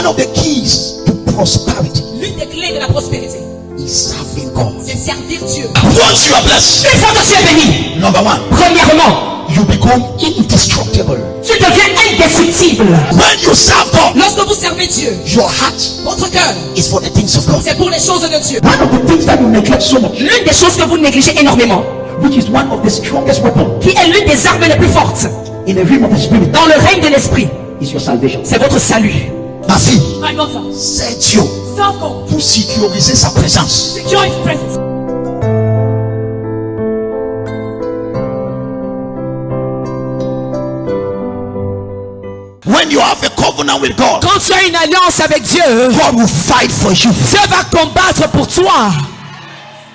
of the keys to prosperity, l'une des clés de la prospérité, is serving God. c'est servir Dieu. Once you are blessed, Une fois que tu es béni, number one, premièrement, you become indestructible. tu deviens indestructible. When you serve God, Lorsque vous servez Dieu, your heart votre cœur, is for the things of God. c'est pour les choses de Dieu. One of the things that you neglect so much, L'une des choses que vous négligez énormément, which is one of the strongest weapons qui est l'une des armes les plus fortes in the realm of the spirit, dans le règne de l'esprit, is your salvation. c'est votre salut. Ma fille, My mother, c'est Dieu serve God, pour sécuriser sa présence. secure His presence. When you have a covenant with God, Quand tu as une alliance avec Dieu, God will fight for you. Dieu va combattre pour toi.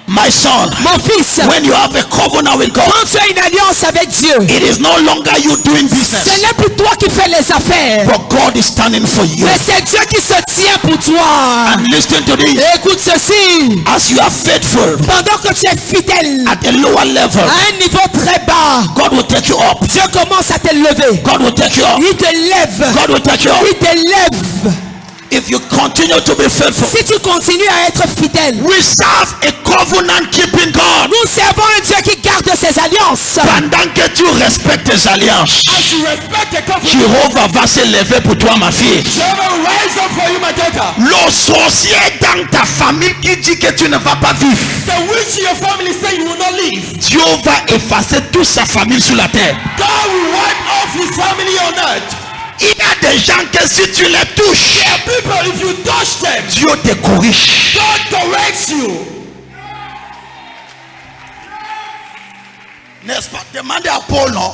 My son, Mon fils, when you have a covenant with God, quand tu as une alliance avec Dieu, it is no longer you doing ce business, n'est plus toi qui fais les affaires, but God is standing for you. mais c'est Dieu qui se tient pour toi. And listen to this, Écoute ceci, as you are faithful pendant que tu es fidèle at a lower level, à un niveau très bas, God will take you up. Dieu commence à te lever. God will take you up. Il te lève. God will take you up. Il te lève. If you continue to be faithful, Si tu continues à être fidèle, we serve a covenant keeping God. nous servons un Dieu qui garde ses alliances. Pendant que tu respectes tes alliances, As you respect the covenant, Jéhovah va se lever pour toi, ma fille. Jehovah will rise up for you, my daughter. Le sorcier dans ta famille qui dit que tu ne vas pas vivre, The witch in your family say you will not leave. Dieu va effacer toute sa famille sur la terre. God will wipe off his family on earth. Il y a des gens que si tu les touches, There are people, if you touch them, Dieu te corrige. God corrects you. N'est-ce pas? Demandez à Paul, non?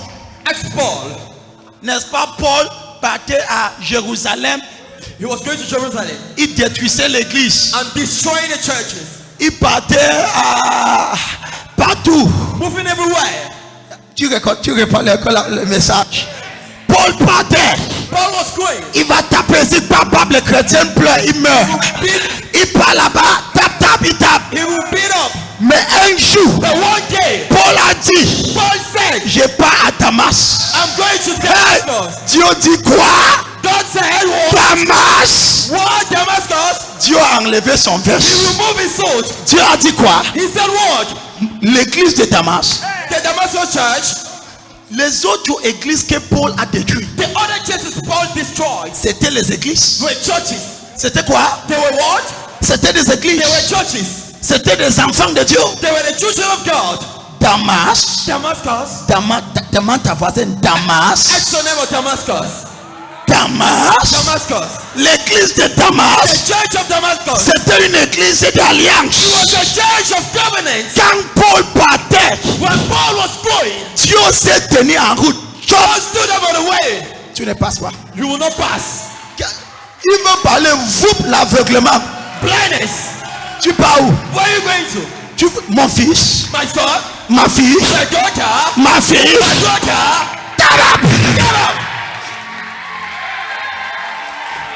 Ask Paul. N'est-ce pas? Paul partait à Jérusalem, He was going to Jerusalem il détruisait l'église. and destroying the churches, Il partait à partout. moving everywhere. Tu réponds le message. Paul partait. Paul was going. Il va taper ici, papa, le chrétien pleure, il meurt. Il part là-bas, tape, il tape. He will beat up. Mais un jour, But one day, Paul a dit, Paul said, je pars à Damas. I'm going to Hey, Damascus. Dieu dit quoi? God said, Damas. what? Damascus? Dieu a enlevé son He verset. removed his sword. Dieu a dit quoi? He said, what? L'église de Damas. The Damascus church, Les autres églises que Paul a détruites, the other churches Paul destroyed c'était les églises. were churches. C'était quoi? They were what? C'était des They églises. were churches. C'était des enfants de Dieu. They were the children of God. Damas. Damascus. Demande ta voisine. Damas. That's the name of Damascus. Damas. Damascus. L'église de The Damas. church of Damascus. C'était une église It d'alliance. was the church of covenant. Quand Paul partait, When Paul was going, Dieu s'est tenu en route. God stood up on the way. Tu ne passes pas. You will not pass. Il veut parler, vous, l'aveuglement. Blindness. Tu pars où? Where are you going to? Mon fils, My son, ma fille, my daughter, ma fille. my daughter. Tarap. Get up.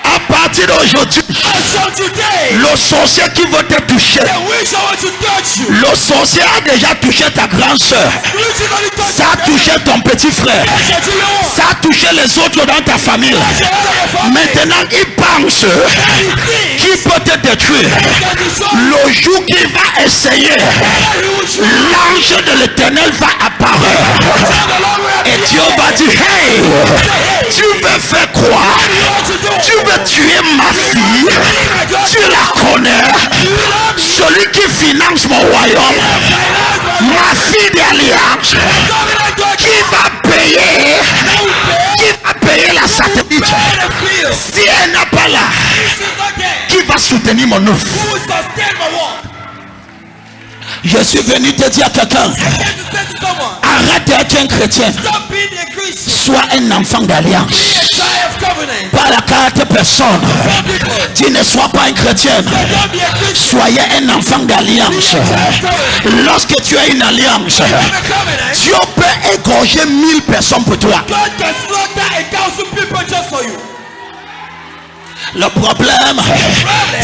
À partir d'aujourd'hui, As from today, le sorcier qui veut te toucher, the witch I want to touch you. le sorcier a déjà touché ta grande soeur. Witch is going to touch Ça a touché ton petit frère. Ça a touché les autres dans ta famille. Maintenant, il pense qui peut te détruire. Le jour qu'il va essayer, l'ange de l'Éternel va apparaître. Et Dieu va dire, hey, tu veux faire quoi? Tu veux tuer ma fille? Tu la connais? Celui qui finance mon royaume, ma fille d'alliance, qui va payer la satellite? Si elle n'est pas là, qui va soutenir mon œuvre? Je suis venu te dire à quelqu'un, arrête d'être un chrétien, sois un enfant d'alliance. Pas la carte personne. Tu ne sois pas un chrétien, soyez un enfant d'alliance. Lorsque tu as une alliance, Dieu peut égorger 1000 personnes pour toi. Le problème,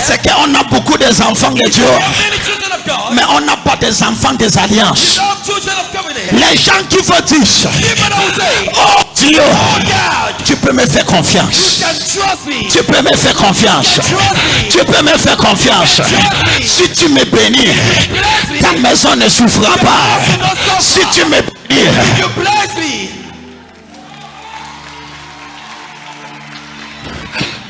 c'est qu'on a beaucoup des enfants de Dieu, of God. Mais on n'a pas des enfants des alliances. No children of covenant. Les gens qui vous disent, People who say, oh Dieu, oh God, tu peux me faire confiance. you can trust me. Tu peux me faire confiance. Tu peux me faire confiance. Si tu me bénis, ta maison ne souffrira pas. Si tu me bénis, You bless me.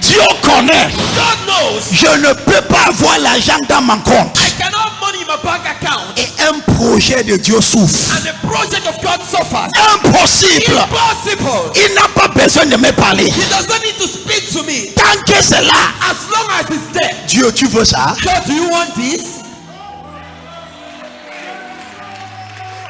Dieu connaît. God knows. Je ne peux pas avoir l'argent dans mon compte. I cannot have money in my bank account. Et un projet de Dieu souffre. And the project of God suffers. Impossible. Impossible. Il n'a pas besoin de me parler. He does not need to speak to me. Tant que c'est là, As long as it's there. Dieu, tu veux ça? God, do you want this?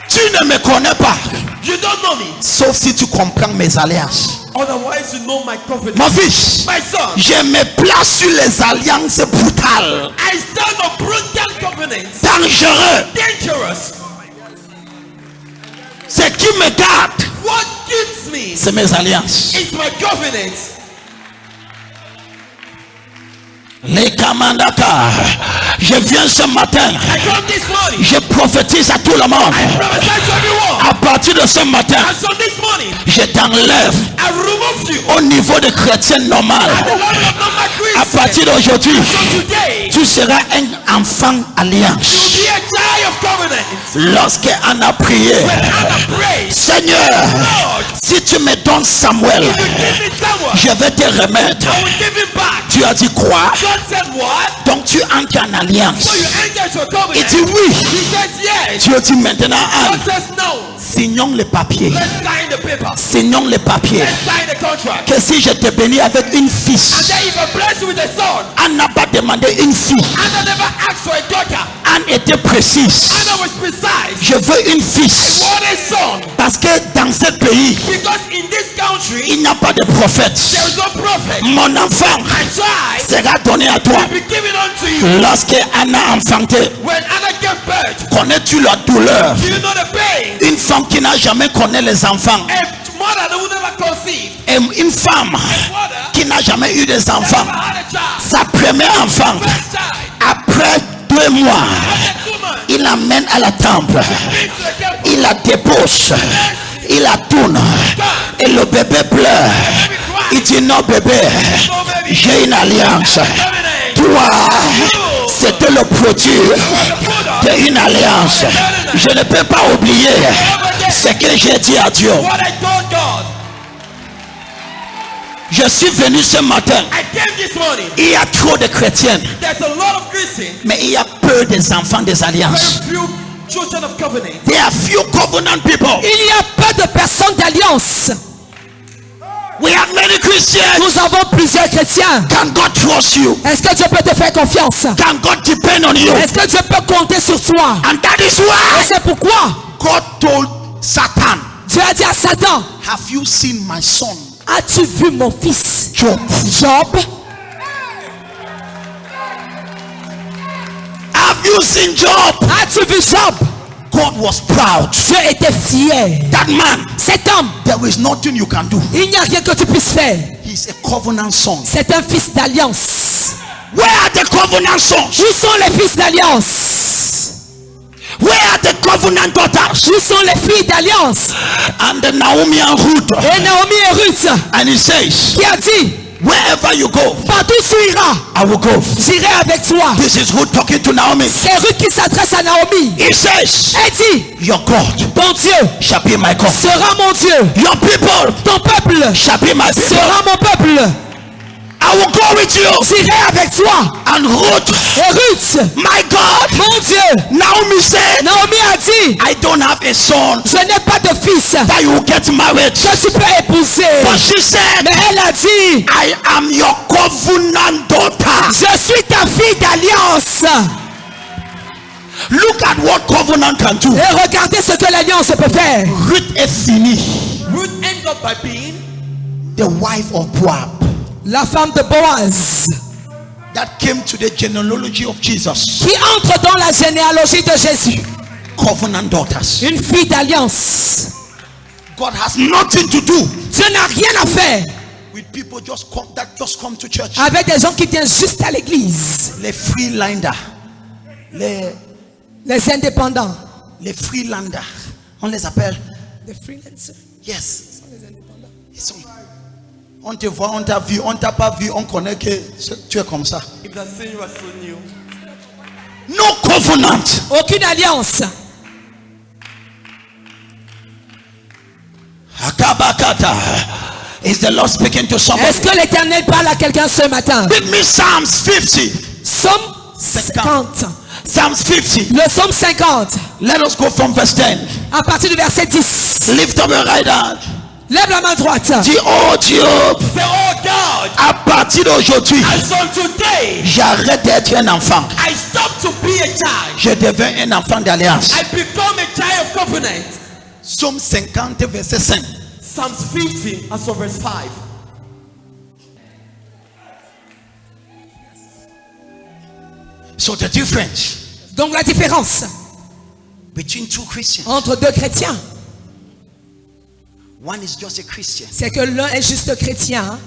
Tu ne me connais pas. You don't know me. Sauf si tu comprends mes alliances. Otherwise, you know my covenant. Mon fils, My son, je me place sur les alliances brutales, I stand on brutal covenants. dangereux. Dangerous. Ce qui me garde, What keeps me c'est mes alliances. is my covenant. Les Kamandaka, je viens ce matin, I come this morning. je prophétise à tout le monde. I prophesy to everyone. À partir de ce matin, And so this morning, je t'enlève I remove you. au niveau de chrétien normal. At the level of normal À Christian. partir d'aujourd'hui, So today, tu seras un enfant alliance. be a child of covenant. Lorsqu'on a prié, Anna prays, Seigneur, Lord, si tu me donnes Samuel, if you give me someone, je vais te remettre. I will give him back. Tu as dit quoi? God said what? Donc tu entres en alliance. So you enter into a Il covenant. dit oui. He says yes. Dieu dit maintenant, God Anne, says no. signons les papiers. Let's sign the paper. Signons les papiers. Let's sign the contract. Que si je te bénis avec une And fille, then if I bless you with a son, Anne n'a pas demandé une fille. Anna never asked for a daughter. Anne était précise. Anna was precise. Je veux une fille. What a son. Parce que dans ce pays, Because in this country, il n'y a pas de prophète. there is no prophet. Mon enfant My child sera donné à toi. will be given unto you. Lorsque Anne a enfanté, When Anna gave birth, connais-tu la douleur? do you know the pain? Une femme qui n'a jamais connu les enfants. A mother that would never conceive. Et une femme Mother qui n'a jamais eu des enfants. never had a child. Sa première enfant, First child. après 2 mois, After 2 months, il l'amène à la temple. been to the temple. Il la dépose. Il la tourne. Et le bébé pleure. Il dit non bébé, j'ai une alliance. Covenant. Toi, c'était le produit d'une alliance. Je ne peux pas oublier ce que j'ai dit à Dieu. What I told God. Je suis venu ce matin. I came this morning. Il y a trop de chrétiens, There's a lot of Christians. mais il y a peu des enfants des alliances. Very few children of covenant. There are few covenant people. Il y a peu de personnes d'alliance. We have many Christians. Nous avons plusieurs chrétiens. Can God trust you? Est-ce que Dieu peut te faire confiance? Can God depend on you? Est-ce que Dieu peut compter sur toi? And that is Et why c'est pourquoi God told Satan, Dieu a dit à Satan, have you seen my son as-tu vu mon fils Job? Job? Have you seen Job? As-tu vu Job? God was proud. Dieu était fier. That man, Cet homme, there is nothing you can do. il n'y a rien que tu puisses faire. He's a covenant son. C'est un fils d'alliance. Where are the covenant sons? Où sont les fils d'alliance? Where are the covenant daughters? Où sont les filles d'alliance? And the Naomi and Ruth. Et Naomi et Ruth, And he says, qui a dit, wherever you go, partout tu iras, I will go. j'irai avec toi. This is Ruth talking to Naomi. C'est Ruth qui s'adresse à Naomi. He says, Elle dit, your God ton Dieu shall be my God. sera mon Dieu. Your people Ton peuple shall be my people. sera mon peuple. I will go with you. J'irai avec toi. And Ruth, Et Ruth, my God, mon Dieu, Naomi said, Naomi a dit, I don't have a son je n'ai pas de fils that you will get married. que tu peux épouser. But she said, Mais elle a dit, I am your covenant daughter. je suis ta fille d'alliance. Look at what covenant can do. Et regardez ce que l'alliance peut faire. Ruth est finie. Ruth ended up by being The wife of Boab La femme de Boaz, that came to the genealogy of Jesus. qui entre dans la généalogie de Jésus. Covenant daughters. Une fille d'alliance. God has nothing to do Dieu n'a rien à faire with people just come to church. avec des gens qui viennent juste à l'église. Les freelander, Les indépendants. Les freelanders. On les appelle. Les freelancers. Yes. Ce sont les indépendants. Ils sont. On te voit, on t'a vu, on t'a pas vu, on connaît que tu es comme ça. If they're saying you are so new, No covenant. Aucune alliance. Akabakata. Is the Lord speaking to somebody? Est-ce que l'Éternel parle à quelqu'un ce matin? Read me Psalms 50. Psaume 50. Psalms 50. Le psaume 50. Let us go from verse 10. À partir du verset 10. Lift up your right hand. Lève la main droite. Dis, oh Dieu, say, oh God, à partir d'aujourd'hui, as on today, j'arrête d'être un enfant. I stop to be a child. Je deviens un enfant d'alliance. I become a child of covenant. Psaume 50, verset 5. Psalms 50, as of verse 5. So the difference Donc la différence between two Christians, entre deux chrétiens, one is just a Christian, c'est que l'un est juste chrétien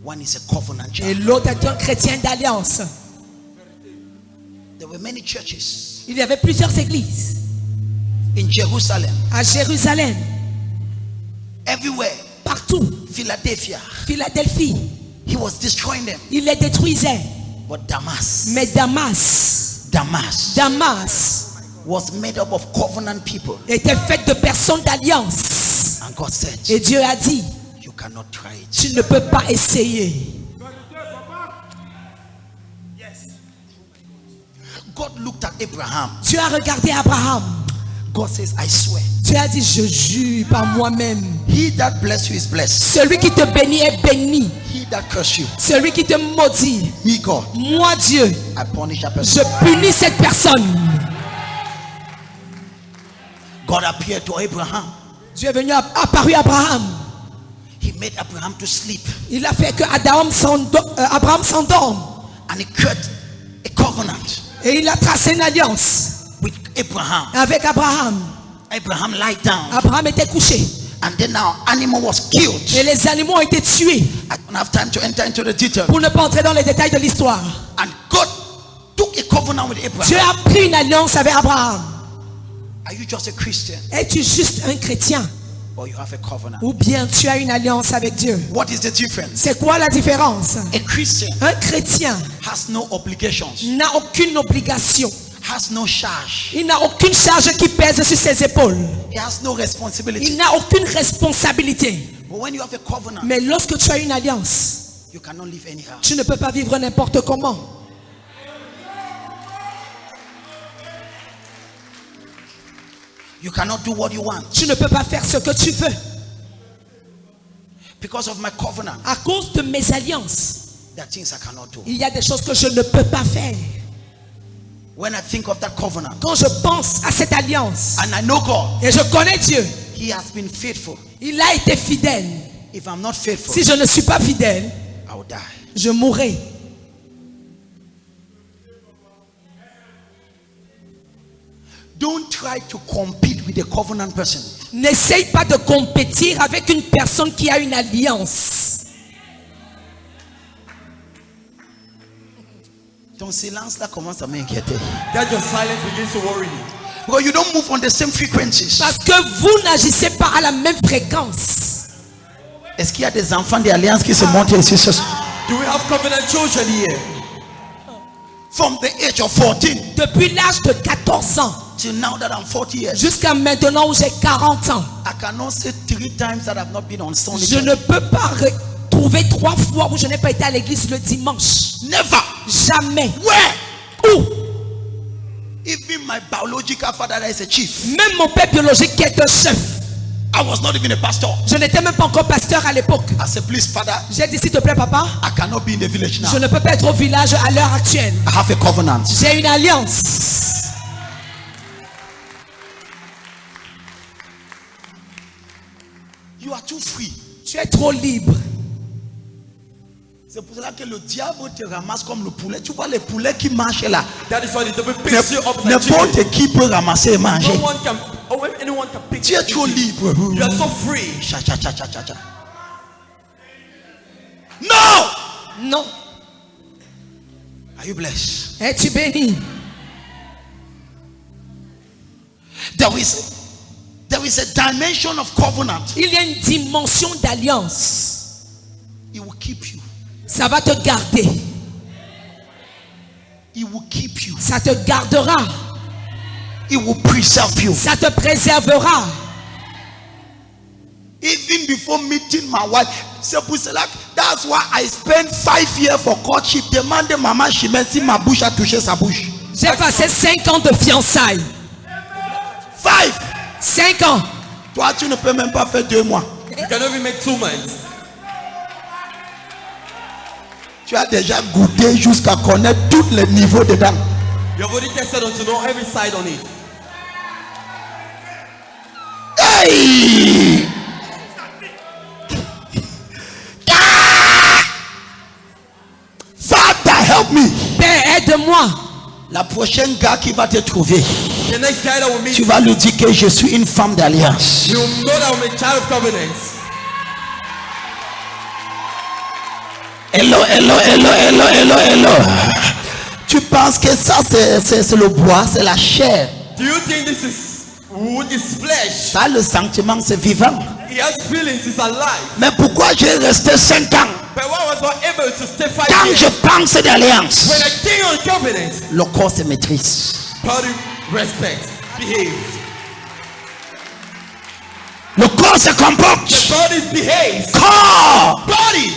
one is a covenant et child. l'autre est un chrétien d'alliance. There were many churches Il y avait plusieurs églises in Jerusalem, à Jérusalem, everywhere. partout. Philadelphia, Philadelphie, he was destroying them. il les détruisait. But Damas Mais Damas was made up of covenant people. était faite de personnes d'alliance. And God said, Et Dieu a dit, you cannot try it. tu ne peux pas essayer. God looked at Abraham. Dieu a regardé Abraham. God says, I swear, Dieu a dit, je jure par moi-même. he that bless you is blessed. Celui qui te bénit est béni. He that curse you, Celui qui te maudit, me God, moi Dieu, I punish that je person. punis cette personne. God appeared to Abraham. Dieu est venu apparu à Abraham. He made Abraham to sleep. Il a fait que Abraham s'endorme. And he cut a covenant Et il a tracé une alliance with Abraham. avec Abraham. Abraham lied down. Abraham était couché. And then now animal was killed. Et les animaux ont été tués. I don't have time to enter into the detail. Pour ne pas entrer dans les détails de l'histoire. And God took a covenant with Abraham. Dieu a pris une alliance avec Abraham. Are you just a Christian Es-tu juste un chrétien? or you have a covenant? Ou bien tu as une alliance avec Dieu? What is the difference? C'est quoi la différence? A Christian Un chrétien has no obligations, n'a aucune obligation. has no charge, Il n'a aucune charge qui pèse sur ses épaules. he has no Il responsibility. n'a aucune responsabilité. But when you have a covenant, Mais lorsque tu as une alliance, you cannot live anyhow. tu ne peux pas vivre n'importe comment. You cannot do what you want. Tu ne peux pas faire ce que tu veux. Because of my covenant, À cause de mes alliances, there are things I cannot do. il y a des choses que je ne peux pas faire. When I think of that covenant, Quand je pense à cette alliance, and I know God, et je connais Dieu, he has been faithful. il a été fidèle. If I'm not faithful, Si je ne suis pas fidèle, I will die. je mourrai. Don't try to compete with a covenant person. N'essaye pas de compétir avec une personne qui a une alliance. Ton silence là commence à m'inquiéter. That your silence begins to worry you. Because you don't move on the same frequencies. Parce que vous n'agissez pas à la même fréquence. Est-ce qu'il y a des enfants d'alliance qui se montrent ici? Do we have covenant children here? From the age of 14 Depuis l'âge de 14 ans till now that I'm 40 years, jusqu'à maintenant où j'ai 40 ans, I cannot say 3 times that I've not been on Sunday. je ne peux pas trouver 3 fois où je n'ai pas été à l'église le dimanche. Never. Jamais. Where? Où? Even my biological father is a chief. Même mon père biologique qui est un chef. I was not even a pastor. Je n'étais même pas encore pasteur à l'époque. I said, please, Father, J'ai dit, s'il te plaît, papa, I cannot be in the village now. je ne peux pas être au village à l'heure actuelle. I have a covenant. J'ai une alliance. You are too free. Tu es trop libre. C'est pour cela que le diable te ramasse comme le poulet. Tu vois les poulets qui marchent là. That is why the devil picks you up like chicken. N'importe qui peut ramasser et manger. No one can, anyone can pick Tu es trop you. libre. You are so free. Cha, cha, cha, cha, cha, cha. No! Non. Are you blessed? Es-tu béni? There is a dimension of covenant. Il y a une dimension d'alliance. It will keep you. Ça va te garder. It will keep you. Ça te gardera. It will preserve you. Ça te préservera. Even before meeting my wife, that's why I spent 5 years for courtship. Demandez maman, je me si ma bouche a touché sa bouche. J'ai passé 5 ans de fiançailles. 5 ans. Toi, tu ne peux même pas faire 2 mois. You cannot even make 2 months. Tu as déjà goûté jusqu'à connaître tous les niveaux dedans. You have already tested on to know every side on it. Hey! Father, help me. Père, aide-moi. La prochaine gars qui va te trouver, The next guy that will meet tu vas lui dire que je suis une femme d'alliance. you, will know that I'm a child of covenant. Hello, hello, hello, hello, hello, hello. Tu penses que ça c'est le bois, c'est la chair. Do you think this is wood, is flesh? Ça, le sentiment, c'est vivant. He has feelings, he's alive. Mais pourquoi j'ai resté 5 ans? But why was not able to stay 5 Quand years? je pense d'alliance, When I think on covenant, le corps se maîtrise. body respect, behave. Le corps se comporte. The body behaves. Corps, Body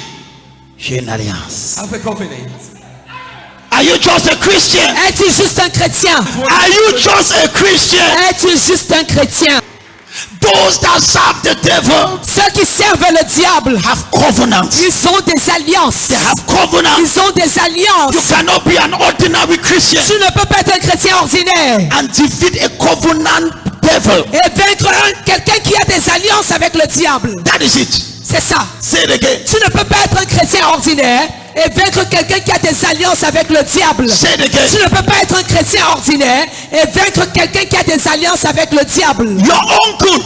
j'ai une alliance. have a covenant. Are you just a Christian? Es-tu juste un chrétien? Are you just a Christian? Es-tu juste un chrétien? Those that serve the devil Ceux qui servent le diable, have covenants. ils ont des alliances. They have covenants. Ils ont des You alliances. cannot be an ordinary Christian Tu ne peux pas être un chrétien ordinaire and defeat a covenant devil. et vaincre quelqu'un qui a des alliances avec le diable. That is it. C'est ça. Say it again. Tu ne peux pas être un chrétien ordinaire et vaincre quelqu'un qui a des alliances avec le diable. Say it again. Tu ne peux pas être un chrétien ordinaire et vaincre quelqu'un qui a des alliances avec le diable. Your uncle,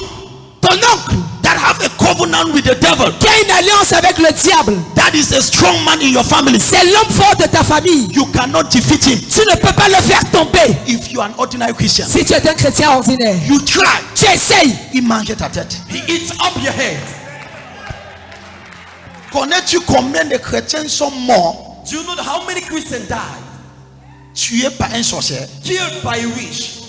ton oncle that have a covenant with the devil, Qui a une alliance avec le diable, that is a strong man in your family. c'est l'homme fort de ta famille. You cannot defeat him Tu ne peux pas le faire tomber. if you are an ordinary Christian. Si tu es un chrétien ordinaire, You try. tu essayes. Il mange ta tête. He eats up your head. Connais-tu combien de chrétiens sont morts Do you know how many Christians died? tués par un sorcier? Killed by a witch.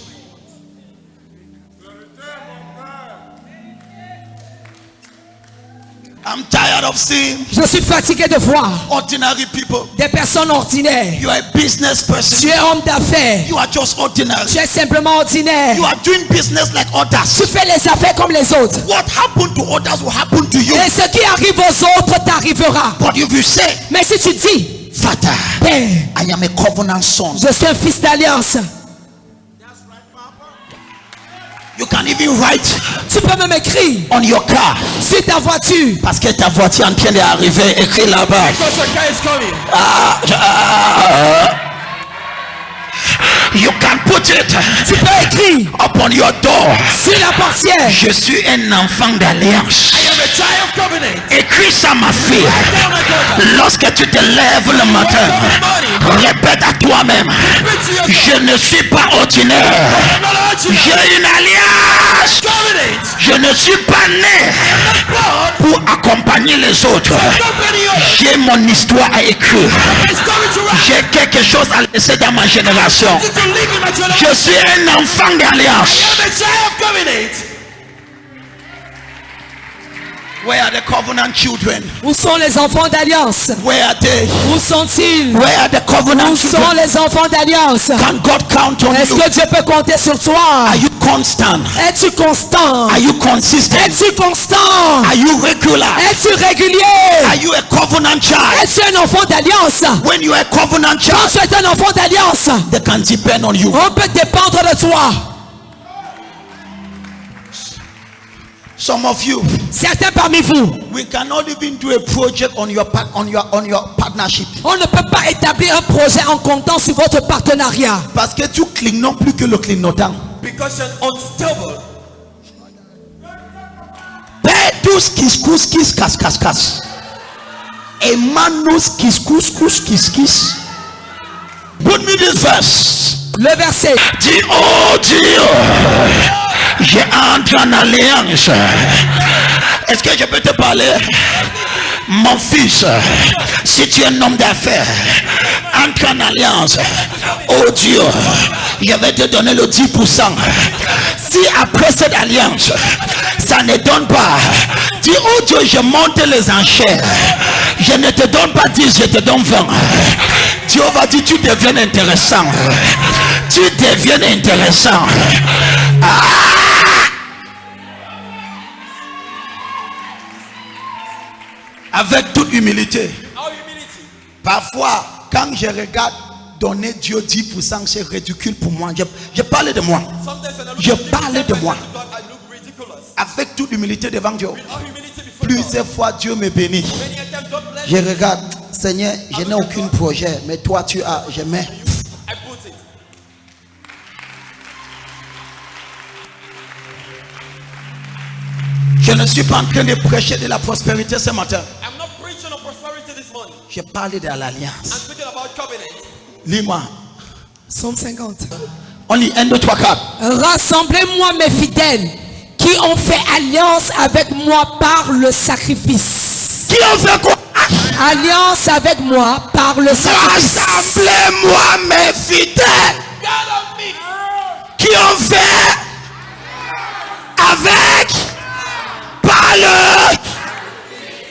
I'm tired of seeing Je suis fatigué de voir ordinary people. des personnes ordinaires. You are a business person. Tu es homme d'affaires. You are just ordinary. Tu es simplement ordinaire. You are doing business like others. Tu fais les affaires comme les autres. What happened to others will happen to you. Et ce qui arrive aux autres t'arrivera. But if you say, Mais si tu dis, Father, Père, I am a covenant son, je suis un fils d'alliance, you can even write tu peux même écrire on your car. sur ta voiture. Parce que ta voiture est en train d'arriver, écrit là-bas. Because your car is coming. You can put it Tu peux écrire upon your door. sur la portière. Je suis un enfant d'alliance. I am a child of covenant. Écris ça, ma fille. Oh my God. Lorsque tu te lèves le matin, répète à toi-même, je ne suis pas ordinaire. J'ai une alliance. Je ne suis pas né pour accompagner les autres. J'ai mon histoire à écrire. J'ai quelque chose à laisser dans ma génération. Je suis un enfant d'alliance. Where are the covenant children? Où sont les enfants d'alliance? Where are they? Où sont-ils? Where are the covenant Où sont children? les enfants d'alliance? Can God count on Est-ce you? que Dieu peut compter sur toi? Are you constant? Es-tu constant? Are you consistent? Es-tu constant? Are you regular? Es-tu régulier? Are you a covenant child? Es-tu un enfant d'alliance? When you are a covenant Quand child, tu es un enfant d'alliance, they can depend on you. on peut dépendre de toi. Some of you, Certains parmi vous, we cannot even do a project on your partnership. on ne peut pas établir un projet en comptant sur votre partenariat. Parce que tu clignotes plus que le clignotant. Because you're unstable. Pedus kiss kiss kas. Emanus kiss kiss. Put me this verse. Le verset. Dis, oh Dieu, J'entre en alliance. Est-ce que je peux te parler? Mon fils, si tu es un homme d'affaires, entre en alliance. Oh Dieu, je vais te donner le 10%. Si après cette alliance, ça ne donne pas, dis oh Dieu, je monte les enchères. Je ne te donne pas 10, je te donne 20. Dieu va dire, tu deviens intéressant. Tu deviens intéressant. Avec toute humilité. Parfois, quand je regarde donner Dieu 10%, c'est ridicule pour moi. Je parle de moi. Je parle de moi. Avec toute humilité devant Dieu. Plusieurs fois, Dieu me bénit. Je regarde, Seigneur, je n'ai aucun projet, mais toi tu as, je mets. Je ne suis pas en train de prêcher de la prospérité ce matin. Je parle de l'alliance. Lis-moi. Psaume 50. On lit 1, 2, 3, 4. Rassemblez-moi mes fidèles qui ont fait alliance avec moi par le sacrifice. Qui ont fait quoi? Alliance avec moi par le sacrifice. Rassemblez-moi mes fidèles qui ont fait avec par le.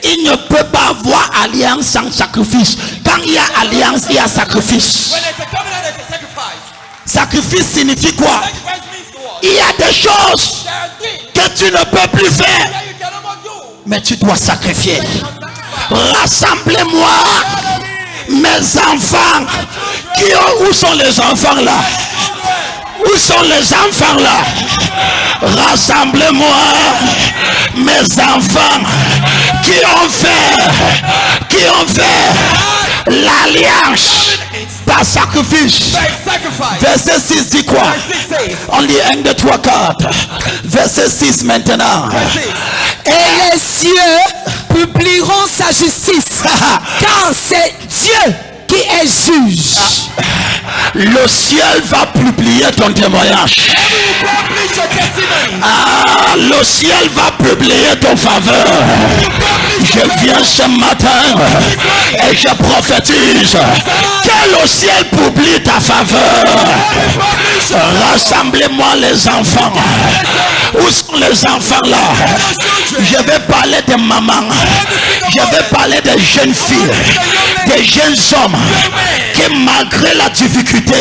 Il ne peut pas avoir alliance sans sacrifice. Quand il y a alliance, il y a sacrifice. Sacrifice signifie quoi? Il y a des choses que tu ne peux plus faire, mais tu dois sacrifier. Rassemblez-moi mes enfants. Où sont les enfants là? Où sont les enfants là? Rassemblez-moi mes enfants qui ont fait l'alliance par sacrifice. Verset 6 dit quoi? On lit 1, 2, 3, 4. Verset 6 maintenant. Et les cieux publieront sa justice, car c'est Dieu qui est juge. Le ciel va publier ton témoignage. Le ciel va publier ton faveur. Je viens ce matin et je prophétise que le ciel publie ta faveur. Rassemblez-moi les enfants. Où sont les enfants là? Je vais parler de maman. Je vais parler des jeunes filles, des jeunes hommes qui malgré la difficulté,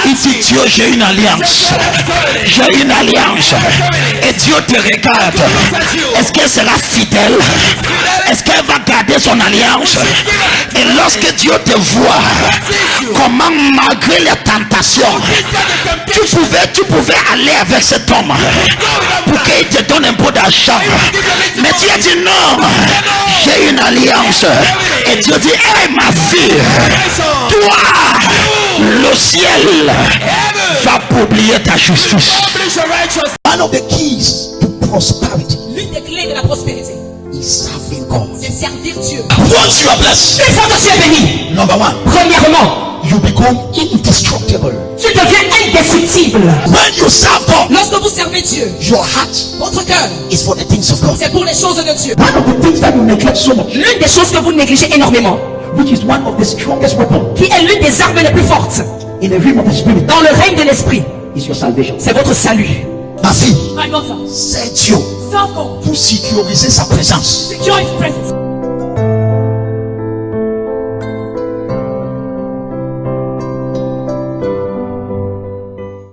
il dit Dieu, j'ai une alliance. J'ai une alliance. Et Dieu te regarde. Est-ce qu'elle sera fidèle? Est-ce qu'elle va garder son alliance? Et lorsque Dieu te voit, comment malgré les tentations, tu pouvais aller avec cet homme pour qu'il te donne un peu d'argent. Mais Dieu dit non, j'ai une alliance. Et Dieu dit, hey ma fille, toi, le ciel va publier ta justice. One of the keys to prosperity. L'une des clés de la prospérité, is serving God. c'est servir Dieu. Once you are blessed, Une fois que tu es béni, number one, premièrement, you become indestructible. tu deviens indestructible. When you serve God, Lorsque vous servez Dieu, your heart votre cœur, is for the things of God. c'est pour les choses de Dieu. One of the things that you neglect so much, L'une des choses que vous négligez énormément, which is one of the strongest weapons qui est l'une des armes les plus fortes in the realm of the spirit, dans le règne de l'esprit, is your salvation. c'est votre salut. Ma fille, My daughter, c'est Dieu serve God. pour sécuriser sa présence. Secure His presence.